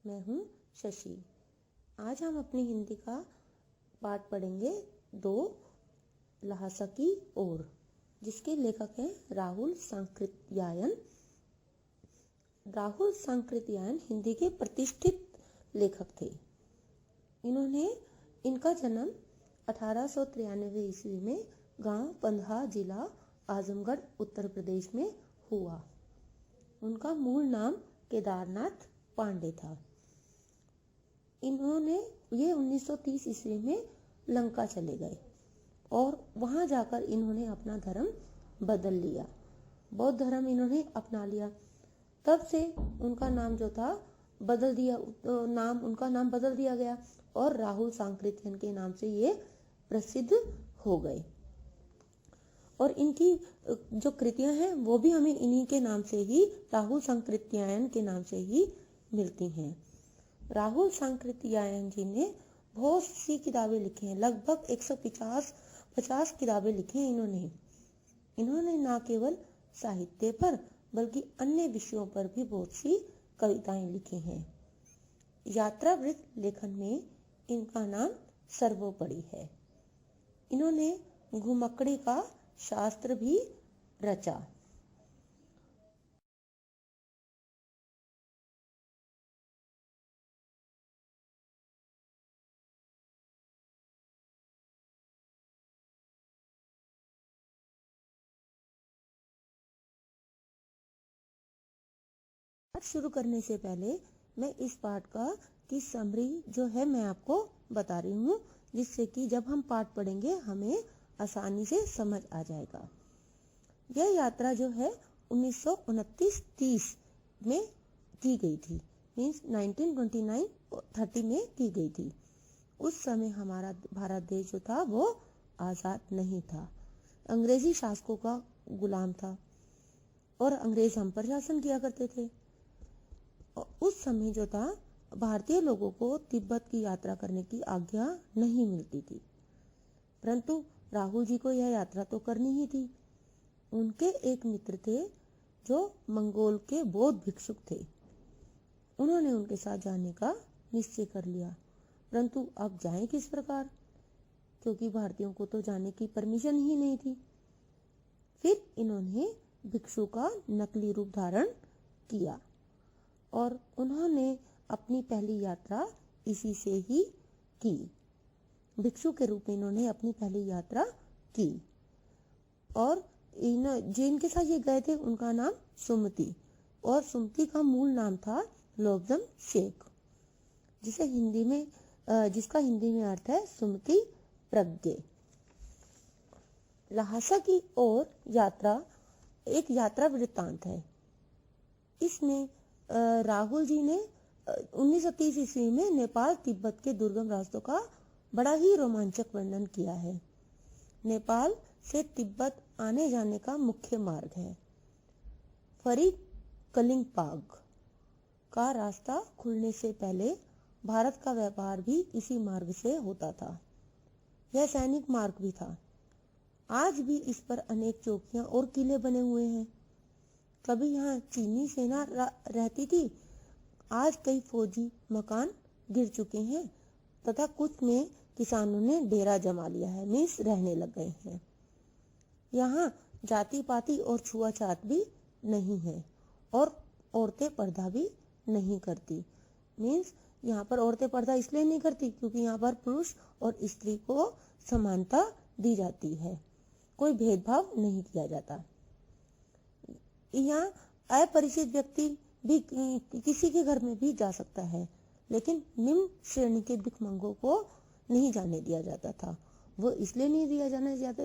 मैं हूँ शशि। आज हम अपनी हिंदी का पाठ पढ़ेंगे 2 ल्हासा की ओर, जिसके लेखक हैं राहुल सांकृत्यायन। राहुल सांकृत्यायन हिंदी के प्रतिष्ठित लेखक थे। इनका जन्म 1893 ईस्वी में गांव पंधा, जिला आजमगढ़, उत्तर प्रदेश में हुआ। उनका मूल नाम केदारनाथ पांडे था। ये 1930 ईस्वी में लंका चले गए और वहां जाकर इन्होंने अपना धर्म बदल लिया, बौद्ध धर्म इन्होंने अपना लिया। तब से उनका नाम जो था उनका नाम बदल दिया गया और राहुल सांकृत्यायन के नाम से ये प्रसिद्ध हो गए। और इनकी जो कृतियां हैं वो भी हमें इन्हीं के नाम से ही, राहुल सांकृत्यायन के नाम से ही मिलती हैं। राहुल सांकृत्यायन जी ने बहुत सी किताबें लिखी हैं, लगभग 150 किताबें लिखी हैं इन्होंने न केवल साहित्य पर बल्कि अन्य विषयों पर भी बहुत सी कविताएं लिखी हैं। यात्रावृत्त लेखन में इनका नाम सर्वोपरि है। इन्होंने घुमक्कड़ी का शास्त्र भी रचा। शुरू करने से पहले मैं इस पाठ की समरी जो है मैं आपको बता रही हूँ, जिससे कि जब हम पाठ पढ़ेंगे हमें आसानी से समझ आ जाएगा। यह यात्रा जो है 1929-30 में की गई थी, मीन्स 1929-30 में की गई थी। उस समय हमारा भारत देश जो था वो आजाद नहीं था, अंग्रेजी शासकों का गुलाम था और अंग्रेज हम पर शासन किया करते थे। उस समय जो था भारतीय लोगों को तिब्बत की यात्रा करने की आज्ञा नहीं मिलती थी, परंतु राहुल जी को यह यात्रा तो करनी ही थी। उनके एक मित्र थे जो मंगोल के बौद्ध भिक्षुक थे। उन्होंने उनके साथ जाने का निश्चय कर लिया, परंतु अब जाएं किस प्रकार, क्योंकि भारतीयों को तो जाने की परमिशन ही नहीं थी। फिर इन्होंने भिक्षु का नकली रूप धारण किया और उन्होंने अपनी पहली यात्रा इसी से ही की। भिक्षु के रूप में इन्होंने अपनी पहली यात्रा की और जिनके साथ ये गए थे उनका नाम सुमति, और सुमति का मूल नाम था लोब्जम शेख, जिसका हिंदी में अर्थ है सुमति प्रज्ञ। ल्हासा की ओर यात्रा एक यात्रा वृत्तांत है। इसमें राहुल जी ने 1930 ईस्वी में नेपाल तिब्बत के दुर्गम रास्तों का बड़ा ही रोमांचक वर्णन किया है। नेपाल से तिब्बत आने जाने का मुख्य मार्ग है। फरी कलिंगपाग का रास्ता खुलने से पहले भारत का व्यापार भी इसी मार्ग से होता था। यह सैनिक मार्ग भी था। आज भी इस पर अनेक चौकियां और किले बने हुए हैं। कभी यहाँ चीनी सेना रहती थी। आज कई फौजी मकान गिर चुके हैं तथा कुछ में किसानों ने डेरा जमा लिया है, मीन्स रहने लग गए हैं। यहाँ जाति पाति और छुआछात भी नहीं है और औरतें पर्दा भी नहीं करती। मीन्स यहाँ पर औरतें पर्दा इसलिए नहीं करती क्योंकि यहाँ पर पुरुष और स्त्री को समानता दी जाती है, कोई भेदभाव नहीं किया जाता। यहाँ अपरिचित व्यक्ति भी किसी के घर में भी जा सकता है, लेकिन निम्न श्रेणी के भिखमंगों को नहीं जाने दिया जाता था। वो इसलिए नहीं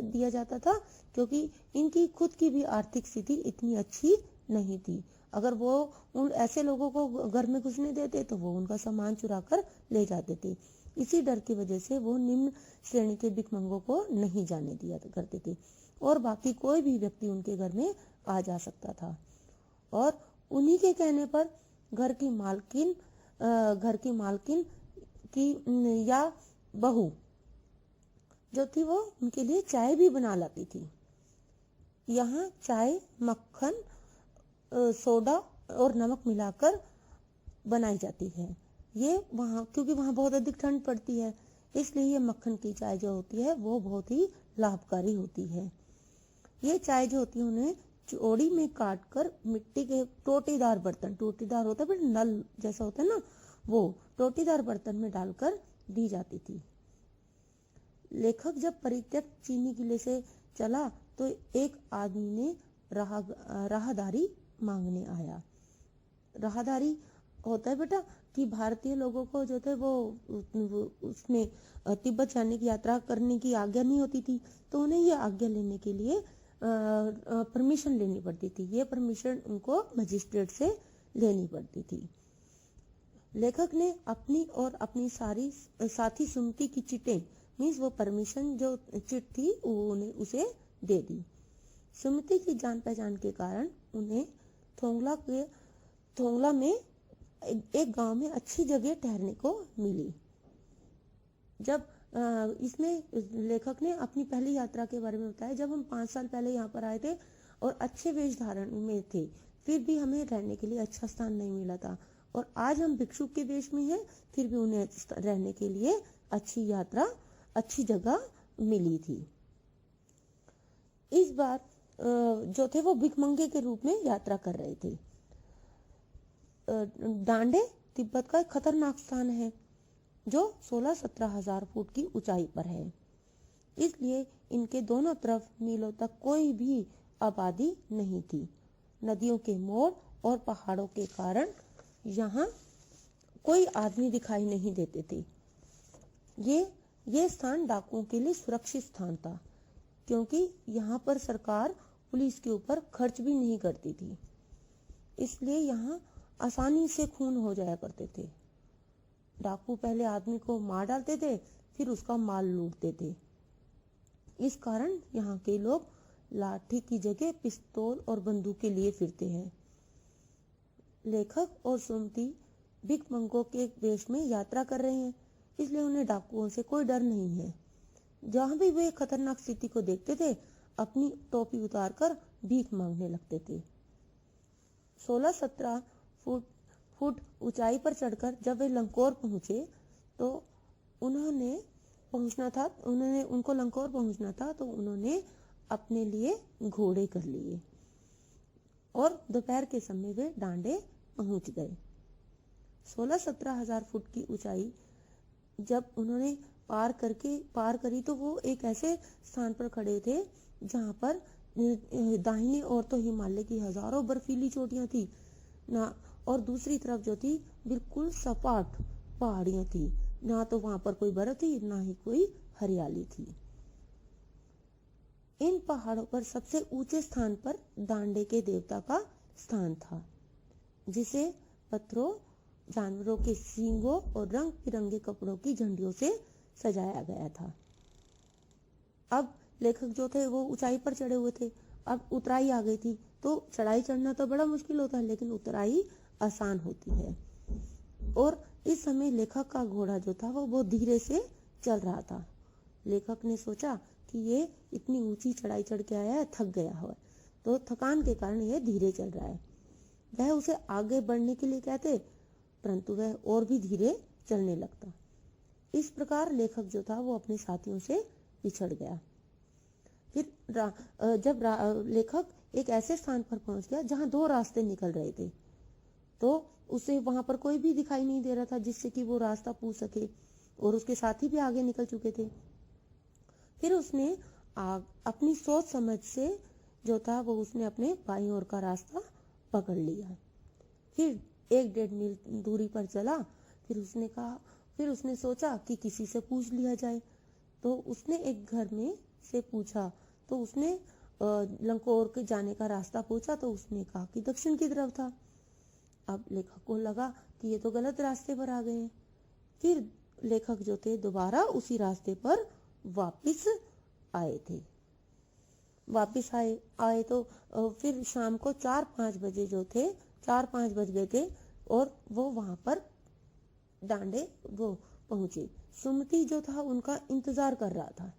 दिया जाता था क्योंकि इनकी खुद की भी आर्थिक स्थिति इतनी अच्छी नहीं थी। अगर वो उन ऐसे लोगों को घर में घुसने देते तो वो उनका सामान चुरा कर ले जाते थे। इसी डर की वजह से वो निम्न श्रेणी के भिखमंगों को नहीं जाने दिया करते थे और बाकी कोई भी व्यक्ति उनके घर में आ जा सकता था। और उन्हीं के कहने पर घर की मालकिन की या बहू जो थी वो उनके लिए चाय भी बना लाती थी। यहाँ चाय मक्खन, सोडा और नमक मिलाकर बनाई जाती है। ये वहाँ, क्योंकि वहाँ बहुत अधिक ठंड पड़ती है, इसलिए ये मक्खन की चाय जो होती है वो बहुत ही लाभकारी होती है। ये चाय जो होती है उन्हें चौड़ी में काट कर मिट्टी के टोटीदार बर्तन, टोटीदार होता है फिर नल जैसा होता है ना, वो टोटीदार बर्तन में डालकर दी जाती थी। लेखक जब परित्यक्त चीनी किले से चला तो एक आदमी ने राहदारी मांगने आया। राहदारी होता है बेटा कि भारतीय लोगों को जो थे वो उसमें तिब्बत जाने की यात्रा करने की आज्ञा नहीं होती थी, तो उन्हें ये आज्ञा लेने के लिए परमिशन लेनी पड़ती थी। ये परमिशन उनको मजिस्ट्रेट से लेनी पड़ती थी। लेखक ने अपनी और अपनी सारी साथी सुमति की चिटें, मीन्स वो परमिशन जो चिट थी उन्हें उसे दे दी। सुमति की जान पहचान के कारण उन्हें थोंगला में एक गांव में अच्छी जगह ठहरने को मिली। जब इसमें लेखक ने अपनी पहली यात्रा के बारे में बताया, जब हम 5 साल पहले यहाँ पर आए थे और अच्छे वेश धारण में थे, फिर भी हमें रहने के लिए अच्छा स्थान नहीं मिला था, और आज हम भिक्षुक के वेश में हैं, फिर भी उन्हें रहने के लिए अच्छी जगह मिली थी। इस बार जो थे वो भिखमंगे के रूप में यात्रा कर रहे थे। डांडे तिब्बत का एक खतरनाक स्थान है जो 16-17 हजार फुट की ऊंचाई पर है, इसलिए इनके दोनों तरफ मीलों तक कोई भी आबादी नहीं थी। नदियों के मोड़ और पहाड़ों के कारण यहाँ कोई आदमी दिखाई नहीं देते थे। ये स्थान डाकुओं के लिए सुरक्षित स्थान था, क्योंकि यहाँ पर सरकार पुलिस के ऊपर खर्च भी नहीं करती थी, इसलिए यहाँ आसानी से खून हो जाया करते थे। डाकू पहले आदमी को मार डालते थे, फिर उसका माल लूटते थे। इस कारण यहाँ के लोग लाठी की जगह पिस्तौल और बंदूकें लिए फिरते हैं। लेखक और सुमति भिखमंगों के वेश में यात्रा कर रहे हैं, इसलिए उन्हें डाकुओं से कोई डर नहीं है। जहां भी वे खतरनाक स्थिति को देखते थे, अपनी टोपी उतारकर भीख मांगने लगते थे। 16-17 फुट ऊंचाई पर चढ़कर जब वे लंकोर पहुंचे तो उनको लंकोर पहुंचना था, तो उन्होंने अपने लिए घोड़े कर लिए और दोपहर के समय वे डांडे पहुंच गए। 16-17 हजार फुट की ऊंचाई जब उन्होंने पार करी तो वो एक ऐसे स्थान पर खड़े थे जहां पर दाहिनी ओर तो हिमालय की हजारों बर्फीली चोटियां थी ना, और दूसरी तरफ जो थी बिल्कुल सपाट पहाड़ियां थी, ना तो वहां पर कोई बर्फ थी ना ही कोई हरियाली थी। इन पहाड़ों पर सबसे ऊंचे स्थान पर डांडे के देवता का स्थान था, जिसे पत्थरों, जानवरों के सींगों और रंग बिरंगे कपड़ों की झंडियों से सजाया गया था। अब लेखक जो थे वो ऊंचाई पर चढ़े हुए थे, अब उतराई आ गई थी, तो चढ़ाई चढ़ना तो बड़ा मुश्किल होता है, लेकिन उतराई आसान होती है। और इस समय लेखक का घोड़ा जो था वो बहुत धीरे से चल रहा था। लेखक ने सोचा कि ये इतनी ऊंची चढ़ाई चढ़ के आया है, थक गया है, तो थकान के कारण ये धीरे चल रहा है। वह उसे आगे बढ़ने के लिए कहते, परंतु वह और भी धीरे चलने लगता। इस प्रकार लेखक जो था वो अपने साथियों से पिछड़ गया। फिर जब लेखक एक ऐसे स्थान पर पहुंच गया जहां 2 रास्ते निकल रहे थे, तो उसे वहां पर कोई भी दिखाई नहीं दे रहा था जिससे कि वो रास्ता पूछ सके, और उसके साथी भी आगे निकल चुके थे। फिर उसने अपनी सोच समझ से जो था वो उसने अपने बाईं ओर का रास्ता पकड़ लिया। फिर 1-1.5 मील दूरी पर चला। फिर उसने सोचा कि किसी से पूछ लिया जाए, तो उसने एक घर में से पूछा, तो उसने लंकोर के जाने का रास्ता पूछा, तो उसने कहा कि दक्षिण की तरफ था। अब लेखक को लगा कि ये तो गलत रास्ते पर आ गए हैं। फिर लेखक जो थे दोबारा उसी रास्ते पर वापस आए थे। वापस आए तो फिर शाम को 4-5 बजे जो थे 4-5 बज गए थे, और वो वहां पर डांडे वो पहुंचे। सुमति जो था उनका इंतजार कर रहा था,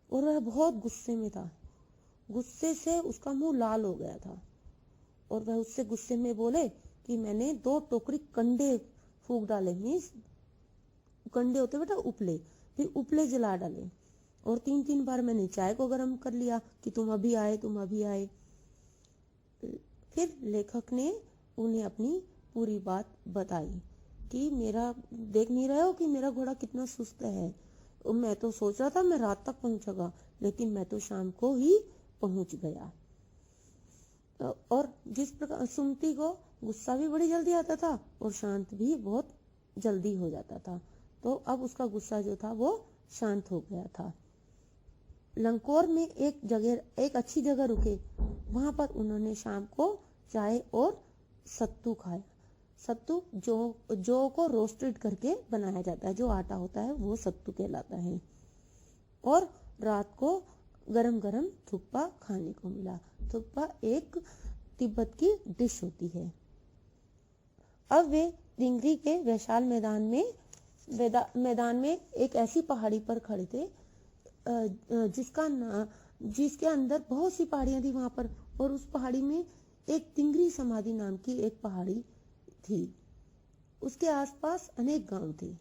और वह बहुत गुस्से में था। गुस्से से उसका मुंह लाल हो गया था, और वह उससे गुस्से में बोले कि मैंने 2 टोकरी कंडे फूंक डाले, मीन्स कंडे होते बेटा उपले, फिर उपले जला डाले। और 3-3 बार मैंने चाय को गर्म कर लिया कि तुम अभी आए, तुम अभी आए। फिर लेखक ने उन्हें अपनी पूरी बात बताई कि मेरा देख नहीं रहे हो कि मेरा घोड़ा कितना सुस्त है, मैं तो सोच रहा था मैं रात तक पहुंचूंगा, लेकिन मैं तो शाम को ही पहुंच गया। और जिस प्रकार सुमति को गुस्सा भी बड़ी जल्दी आता था और शांत भी बहुत जल्दी हो जाता था, तो अब उसका गुस्सा जो था वो शांत हो गया था। लंकोर में एक अच्छी जगह रुके, वहां पर उन्होंने शाम को चाय और सत्तू खाया। सत्तू जौ को रोस्टेड करके बनाया जाता है, जो आटा होता है वो सत्तू कहलाता है। और रात को गरम गरम थुक्पा खाने को मिला। थुक्पा एक तिब्बत की डिश होती है। अब वे दिंगरी के विशाल मैदान में एक ऐसी पहाड़ी पर खड़े थे जिसके अंदर बहुत सी पहाड़ियां थी वहां पर, और उस पहाड़ी में एक तिंगरी समाधि नाम की एक पहाड़ी थी। उसके आसपास अनेक गांव थे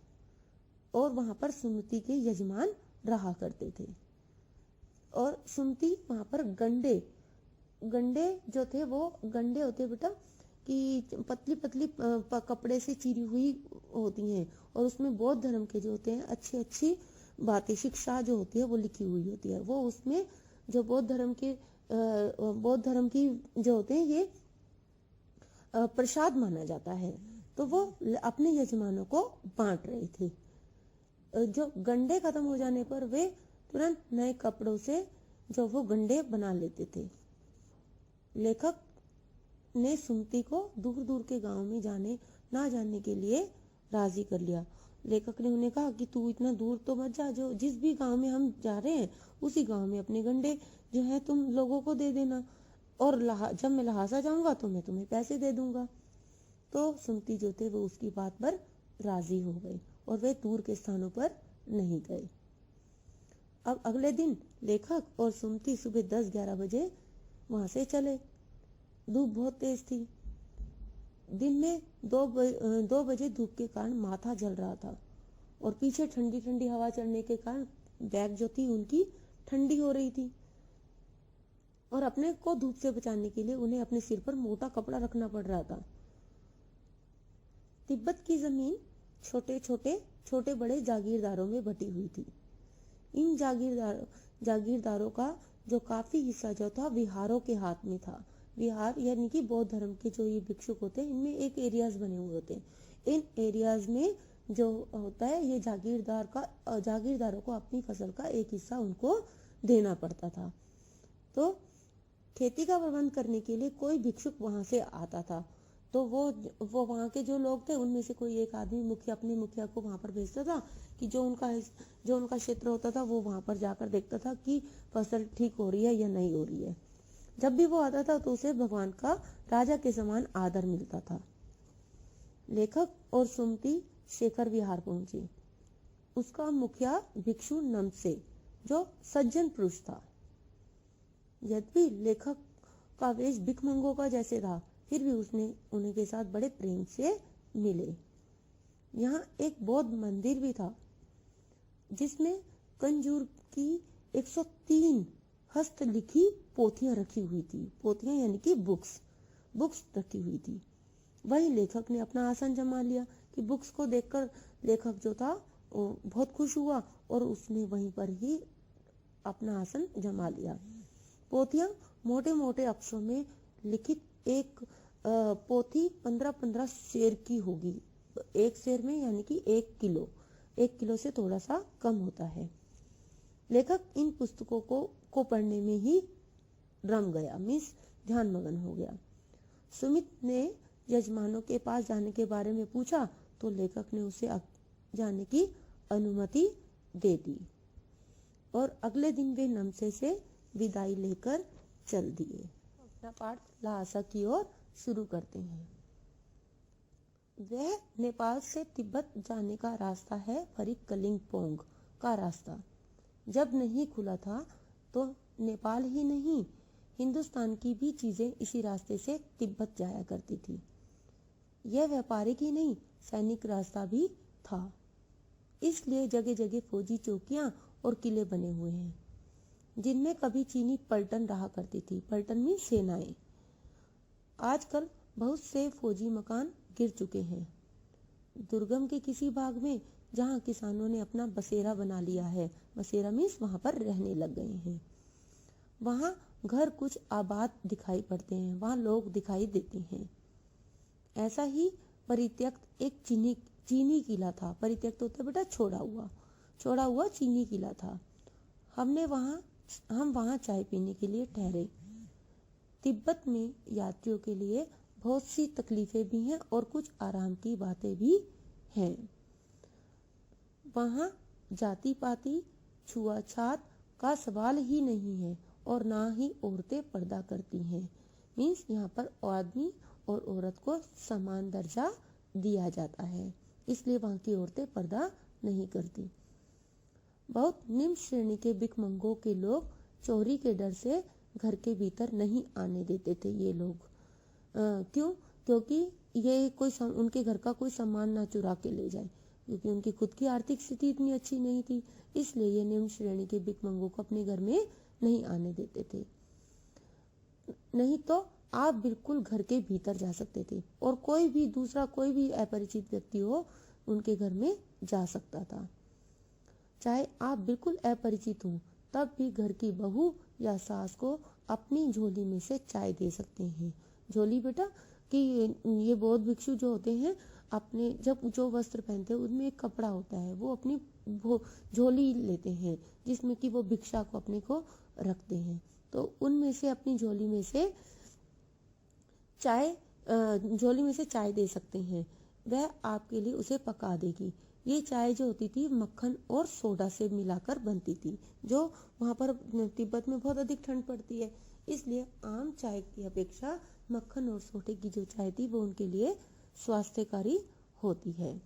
और वहां पर सुमति के यजमान रहा करते थे। और सुमति वहां पर गंडे जो थे वो गंडे होते बेटा कि पतली पतली कपड़े से चिरी हुई होती हैं, और उसमें बौद्ध धर्म के जो होते हैं अच्छी अच्छी बातें, शिक्षा जो होती है वो लिखी हुई होती है। वो उसमें जो बौद्ध धर्म की जो होते हैं ये प्रसाद माना जाता है, तो वो अपने यजमानों को बांट रहे थे। जो गंडे खत्म हो जाने पर वे तुरंत नए कपड़ों से जो वो गंडे बना लेते थे। लेखक ने सुमति को दूर दूर के गांव में ना जाने के लिए राजी कर लिया। लेखक ने उन्हें कहा कि तू इतना दूर तो मत जा, जो जिस भी गांव में हम जा रहे हैं उसी गांव में अपने गंडे जो है तुम लोगों को दे देना, और जब मैं लहासा जाऊंगा तो मैं तुम्हें पैसे दे दूंगा। तो सुमति जो थे वो उसकी बात पर राजी हो गए और वे दूर के स्थानों पर नहीं गए। अब अगले दिन लेखक और सुमति सुबह 10-11 बजे वहां से चले। धूप बहुत तेज थी। दिन में 2 बजे धूप के कारण माथा जल रहा था, और पीछे ठंडी ठंडी हवा चलने के कारण बैग जो थी उनकी ठंडी हो रही थी, और अपने को धूप से बचाने के लिए उन्हें अपने सिर पर मोटा कपड़ा रखना पड़ रहा था। तिब्बत की जमीन छोटे बड़े जागीरदारों में बटी हुई थी। इन जागीरदारों का जो काफी हिस्सा जो था विहारों के हाथ में था। विहार यानी कि बौद्ध धर्म के जो ये भिक्षुक होते हैं, इनमें एक एरियाज बने हुए होते हैं। इन एरियाज में जो होता है ये जागीरदारों को अपनी फसल का एक हिस्सा उनको देना पड़ता था। तो खेती का प्रबंध करने के लिए कोई भिक्षुक वहां से आता था, तो वो वहां के जो लोग थे उनमें से कोई एक आदमी अपने मुखिया को वहां पर भेजता था कि जो उनका क्षेत्र होता था वो वहां पर जाकर देखता था कि फसल ठीक हो रही है या नहीं हो रही है। जब भी वो आता था तो उसे भगवान का राजा के समान आदर मिलता था। लेखक और सुमति शेखर विहार पहुंचे। उसका मुखिया भिक्षु नमसे जो सज्जन पुरुष था। यद्यपि लेखक का वेश भिखमंगों का जैसे था, फिर भी उसने उनके साथ बड़े प्रेम से मिले। यहाँ एक बौद्ध मंदिर भी था जिसमें कंजूर की 103 हस्तलिखी पोथियां रखी हुई थी। पोथियां यानी कि बुक्स रखी हुई थी। वही लेखक ने अपना आसन जमा लिया कि बुक्स को देखकर लेखक जो था वो बहुत खुश हुआ और उसने वहीं पर ही अपना आसन जमा लिया। पोथियां मोटे मोटे अक्षरों में लिखित एक पोथी 15-15 शेर की होगी। एक शेर में यानी कि 1 किलो से थोड़ा सा कम होता है। लेखक इन पुस्तकों को पढ़ने में ही रम गया, मीन्स ध्यान मगन हो गया। सुमित ने यजमानों के पास जाने के बारे में पूछा तो लेखक ने उसे जाने की अनुमति दे दी, और अगले दिन वे नमसे से विदाई लेकर चल दिए। अपना पाठ लहासा की ओर शुरू करते हैं। वह नेपाल से तिब्बत जाने का रास्ता है, फरीक कलिंगपोंग का रास्ता। जब नहीं खुला था तो नेपाल ही नहीं, हिंदुस्तान की भी चीजें इसी रास्ते से तिब्बत जाया करती थी। यह व्यापारिक ही नहीं, सैनिक रास्ता भी था। इसलिए जगह जगह फौजी चौकियां और किले बने हुए हैं, जिनमें कभी चीनी पलटन रहा करती थी। पलटन में सेनाएं। आजकल बहुत से फौजी मकान गिर चुके हैं। दुर्गम के किसी भाग में जहां किसानों ने अपना बसेरा बना लिया है, बसेरा मीन्स वहां पर रहने लग गए हैं, वहां घर कुछ आबाद दिखाई पड़ते हैं, वहां लोग दिखाई देते हैं। ऐसा ही परित्यक्त एक चीनी किला था। परित्यक्त होता बेटा छोड़ा हुआ चीनी किला था। हम वहां चाय पीने के लिए ठहरे। तिब्बत में यात्रियों के लिए बहुत सी तकलीफें भी हैं और कुछ आराम की बातें भी हैं। वहां जाति पाति छुआछात का सवाल ही नहीं है और ना ही औरतें पर्दा करती हैं। मीन्स यहाँ पर आदमी और औरत को समान दर्जा दिया जाता है, इसलिए वहां की औरतें पर्दा नहीं करती। बहुत निम्न श्रेणी के भिखमंगों के लोग चोरी के डर से घर के भीतर नहीं आने देते थे। ये लोग क्यों? क्योंकि ये उनके घर का कोई सामान ना चुरा के ले जाए, क्योंकि उनकी खुद की आर्थिक स्थिति इतनी अच्छी नहीं थी। इसलिए ये निम्न श्रेणी के भिखमंगों को अपने घर में नहीं आने देते थे। नहीं तो आप बिल्कुल घर के भीतर जा सकते थे और कोई भी अपरिचित व्यक्ति हो उनके घर में जा सकता था। चाहे आप बिल्कुल अपरिचित हो, तब भी घर की बहू या सास को अपनी झोली में से चाय दे सकते हैं। झोली बेटा कि ये बौद्ध भिक्षु जो होते हैं, अपने जब जो वस्त्र पहनते हैं उनमें एक कपड़ा होता है, वो अपनी झोली लेते हैं जिसमें कि वो भिक्षा को अपने को रखते हैं। तो उनमें से अपनी झोली में से चाय दे सकते हैं। वह आपके लिए उसे पका देगी। ये चाय जो होती थी मक्खन और सोडा से मिलाकर बनती थी, जो वहां पर तिब्बत में बहुत अधिक ठंड पड़ती है, इसलिए आम चाय की अपेक्षा मक्खन और सोडे की जो चाय थी वो उनके लिए स्वास्थ्यकारी होती है।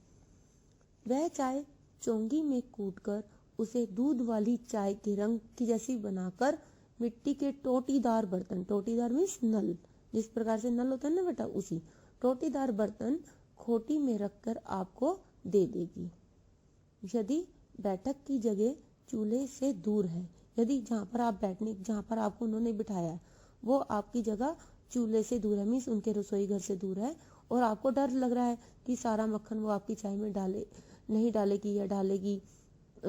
वह चाय चोंगी में कूटकर उसे दूध वाली चाय के रंग की जैसी बनाकर मिट्टी के टोटीदार बर्तन, टोटीदार मीन्स नल, जिस प्रकार से नल होता है ना बेटा, उसी टोटीदार बर्तन खोटी में रखकर आपको दे देगी। यदि बैठक की जगह चूल्हे से दूर है, यदि जहाँ पर आपको उन्होंने बिठाया है वो आपकी जगह चूल्हे से दूर है, मीन्स उनके रसोई घर से दूर है, और आपको डर लग रहा है कि सारा मक्खन वो आपकी चाय में नहीं डालेगी या डालेगी,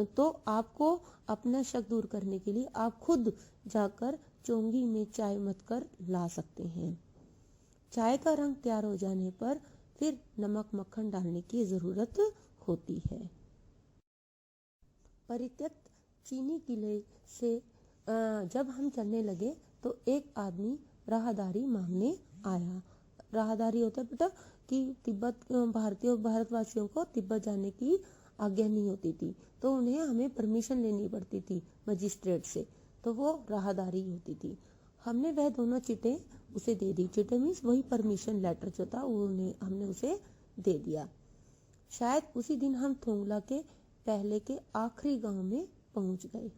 तो आपको अपना शक दूर करने के लिए आप खुद जाकर चोंगी में चाय मथ कर ला सकते हैं। चाय का रंग तैयार हो जाने पर फिर नमक मक्खन डालने की जरूरत होती है। परित्यक्त चीनी किले से जब हम चलने लगे तो एक आदमी राहदारी मांगने आया। राहदारी होता है बेटा कि भारतवासियों को तिब्बत जाने की आज्ञा नहीं होती थी, तो उन्हें हमें परमिशन लेनी पड़ती थी मजिस्ट्रेट से, तो वो राहदारी होती थी। हमने वह दोनों चिटें उसे दे दी। चिटें मीन्स वही परमिशन लेटर जो था हमने उसे दे दिया। शायद उसी दिन हम थोंगला के पहले के आखिरी गांव में पहुंच गए।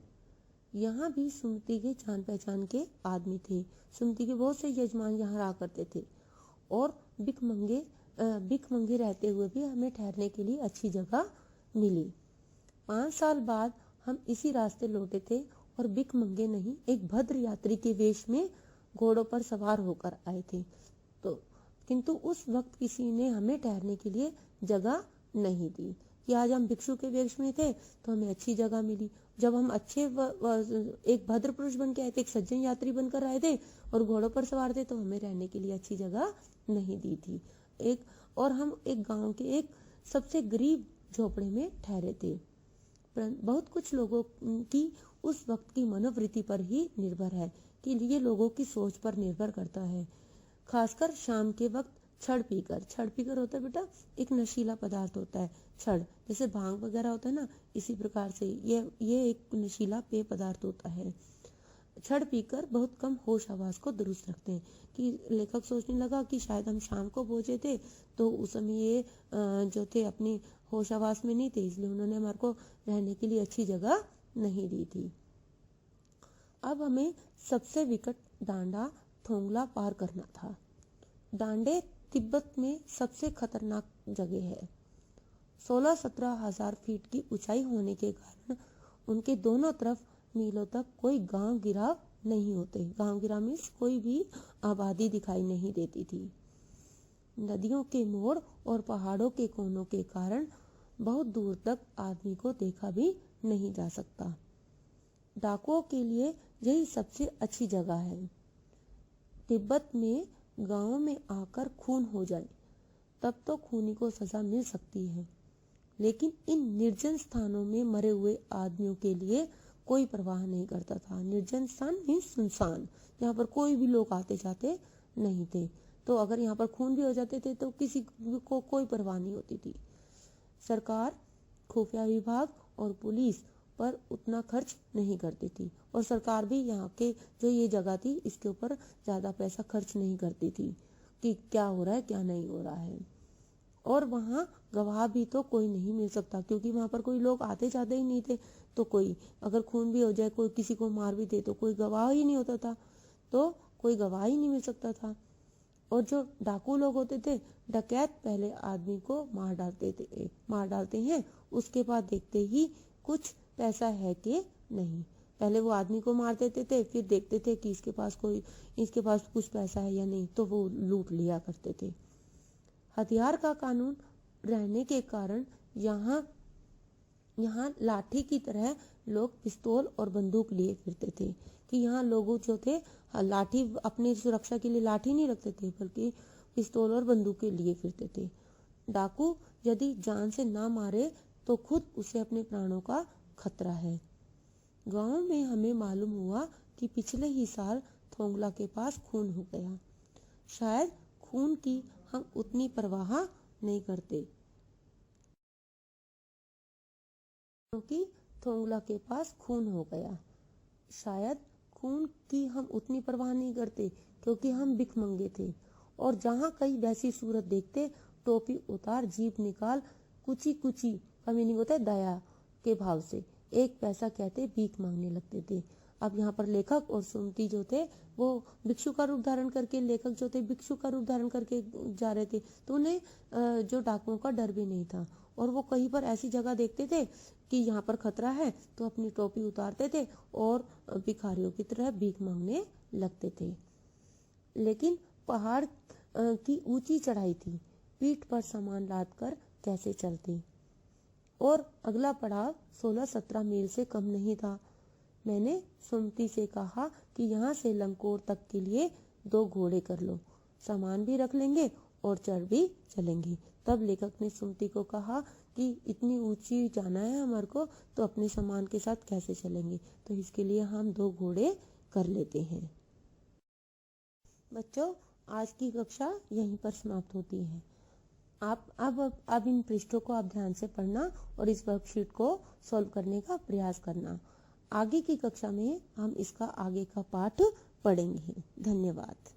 यहाँ भी सुमति के जान पहचान के आदमी थे। सुमति के बहुत से यजमान यहाँ रहा करते थे और भिख मंगे रहते हुए भी हमें ठहरने के लिए अच्छी जगह मिली। 5 साल बाद हम इसी रास्ते लौटे थे और भिख मंगे नहीं, एक भद्र यात्री के वेश में घोड़ों पर सवार होकर आए थे। किंतु उस वक्त किसी ने हमें ठहरने के लिए जगह नहीं दी कि आज हम भिक्षु के वेश में थे तो हमें अच्छी जगह मिली। जब हम एक भद्र पुरुष बन के आए थे, एक सज्जन यात्री बनकर आए थे और घोड़ों पर सवार थे, तो हमें रहने के लिए अच्छी जगह नहीं दी थी। और हम एक गांव के एक सबसे गरीब झोपड़े में ठहरे थे। बहुत कुछ लोगों की उस वक्त की मनोवृत्ति पर ही निर्भर है कि ये लोगों की सोच पर निर्भर करता है। खासकर शाम के वक्त छड़ पीकर होता है बेटा, एक नशीला पदार्थ होता है छड़, जैसे भांग वगैरह होता है ना, इसी प्रकार से ये एक नशीला पेय पदार्थ होता है। छड़ पीकर बहुत कम होश आवास को दुरुस्त रखते हैं। कि लेखक सोचने लगा कि शायद हम शाम को पहुंचे थे तो उस समय ये जो थे अपनी होश आवास में नहीं थे, इसलिए उन्होंने हमारे को रहने के लिए अच्छी जगह नहीं दी थी। अब हमें सबसे विकट डांडा थोंगला पार करना था। डांडे तिब्बत में सबसे खतरनाक जगह है। 16-17 हजार फीट की ऊंचाई होने के कारण उनके दोनों तरफ मीलों तक कोई गांव गिराव नहीं होते। गांव गिराव मीन्स कोई भी आबादी दिखाई नहीं देती थी। नदियों के मोड़ और पहाड़ों के कोनों के कारण बहुत दूर तक आदमी को देखा भी नहीं जा सकता। डाकुओं के लिए यही सबसे अच्छी जगह है। तिब्बत में गांव में आकर खून हो जाए तब तो खूनी को सजा मिल सकती है, लेकिन इन निर्जन स्थानों में मरे हुए आदमियों के लिए कोई परवाह नहीं करता था। निर्जन स्थान मीन्स सुनसान, जहाँ पर कोई भी लोग आते जाते नहीं थे। तो अगर यहाँ पर खून भी हो जाते थे तो किसी को कोई परवाह नहीं होती थी। सरकार, खुफिया विभाग और पुलिस पर उतना खर्च नहीं करती थी, और सरकार भी यहाँ के जो ये जगह थी इसके ऊपर ज्यादा पैसा खर्च नहीं करती थी कि क्या हो रहा है क्या नहीं हो रहा है। और वहाँ गवाह भी तो कोई नहीं मिल सकता, क्योंकि वहाँ पर कोई लोग आते जाते ही नहीं थे। तो कोई अगर खून भी हो जाए, कोई किसी को मार भी दे, तो कोई गवाह ही नहीं होता था, तो कोई गवाह ही नहीं मिल सकता था। और जो डाकू लोग होते थे, डकैत पहले आदमी को मार डालते हैं, उसके बाद देखते ही कुछ पैसा है कि नहीं। पहले वो आदमी को मार देते थे, फिर देखते थे कि इसके पास कुछ पैसा है या नहीं, तो वो लूट लिया करते थे। हथियार का कानून रहने के कारण यहाँ लाठी की तरह लोग पिस्तौल और बंदूक लिए फिरते थे, कि यहाँ लोगों जो थे लाठी, अपनी सुरक्षा के लिए लाठी नहीं रखते थे, बल्कि पिस्तौल और बंदूक के लिए फिरते थे। डाकू यदि जान से ना मारे तो खुद उसे अपने प्राणों का खतरा है। गांव में हमें मालूम हुआ कि पिछले ही साल थोंगला के पास खून हो गया। शायद खून की हम उतनी परवाह नहीं करते, क्योंकि थोंगला के पास खून हो गया। शायद खून की हम उतनी परवाह नहीं करते क्योंकि हम भिखमंगे थे, और जहाँ कहीं वैसी सूरत देखते, टोपी उतार, जीभ निकाल, कुची कुची का मीनिंग होता है दया के भाव से, एक पैसा कहते भीख मांगने लगते थे। अब यहाँ पर लेखक और सुमति जो थे वो भिक्षु का रूप धारण करके, लेखक जो थे भिक्षु का रूप धारण करके जा रहे थे, तो उन्हें जो डाकुओं का डर भी नहीं था। और वो कहीं पर ऐसी जगह देखते थे कि यहाँ पर खतरा है, तो अपनी टोपी उतारते थे और भिखारियों की तरह भीख मांगने लगते थे। लेकिन पहाड़ की ऊंची चढ़ाई थी, पीठ पर सामान लाद कर कैसे चलती। और अगला पड़ाव 16-17 मील से कम नहीं था। मैंने सुमति से कहा कि यहाँ से लंकोर तक के लिए 2 घोड़े कर लो, सामान भी रख लेंगे और चढ़ भी चलेंगे। तब लेखक ने सुमति को कहा कि इतनी ऊंची जाना है हमारे को, तो अपने सामान के साथ कैसे चलेंगे, तो इसके लिए हम 2 घोड़े कर लेते हैं। बच्चों, आज की कक्षा यहीं पर समाप्त होती है। आप अब इन पृष्ठों को आप ध्यान से पढ़ना और इस वर्कशीट को सॉल्व करने का प्रयास करना। आगे की कक्षा में हम इसका आगे का पाठ पढ़ेंगे। धन्यवाद।